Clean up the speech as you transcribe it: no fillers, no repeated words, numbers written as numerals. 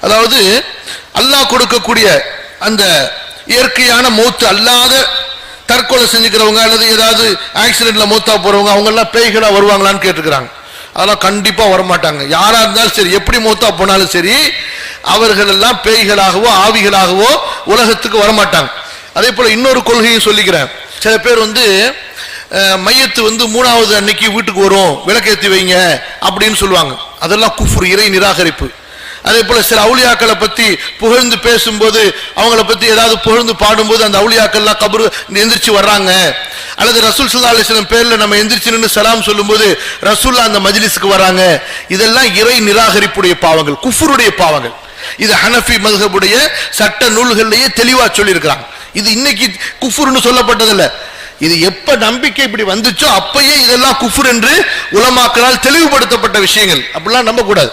அதாவது அல்லாஹ் கொடுக்கக்கூடிய அந்த இயற்கையான மௌத்து அல்லாத தற்கொலை செஞ்சுக்கிறவங்க அல்லது ஏதாவது ஆக்சிடென்ட்ல மௌத்தா போறவங்க அவங்க எல்லாம் பேய்களா வருவாங்களான்னு கேட்டுக்கிறாங்க. அதெல்லாம் கண்டிப்பா வரமாட்டாங்க. யாரா இருந்தாலும் சரி, எப்படி மௌத்தா போனாலும் சரி, அவர்கள் எல்லாம் பேய்களாகவோ ஆவிகளாகவோ உலகத்துக்கு வரமாட்டாங்க. அதே போல இன்னொரு கொள்கையும் சொல்லிக்கிறேன். சில பேர் மையத்து 3வது அன்னைக்கு வீட்டுக்கு வரும், விளக்கேற்றி வைங்க அப்படின்னு சொல்லுவாங்க. அதெல்லாம் குஃப்ர், இறை நிராகரிப்பு. அதே போல சில அவுலியாக்களை பத்தி புகழ்ந்து பேசும்போது, அவங்கள பத்தி ஏதாவது புகழ்ந்து பாடும்போது அந்த அவுலியாக்கள்லாம் கபரு எந்திரிச்சு வர்றாங்க, அல்லது ரசூல் ஸல்லல்லாஹு அலைஹி வஸல்லம் பேர்ல நம்ம எந்திரிச்சு நின்று சலாம் சொல்லும்போது ரசூல்லா அந்த மஜ்லிஸ்க்கு வர்றாங்க. இதெல்லாம் இறை நிராகரிப்புடைய பாவங்கள், குஃப்ருடைய பாவங்கள். இது ஹனஃபி மذஹபுடைய சட்ட நூல்களிலேயே தெளிவா சொல்லி இருக்கிறாங்க. இது இன்னைக்கு குஃப்ர்னு சொல்லப்பட்டதில்ல. இது எப்ப நம்பிக்கை இப்படி வந்துச்சோ அப்பயே இதெல்லாம் குஃப்ர் என்று உலமாக்களால் தெளிவுபடுத்தப்பட்ட விஷயங்கள். அப்படிலாம் நம்ப கூடாது.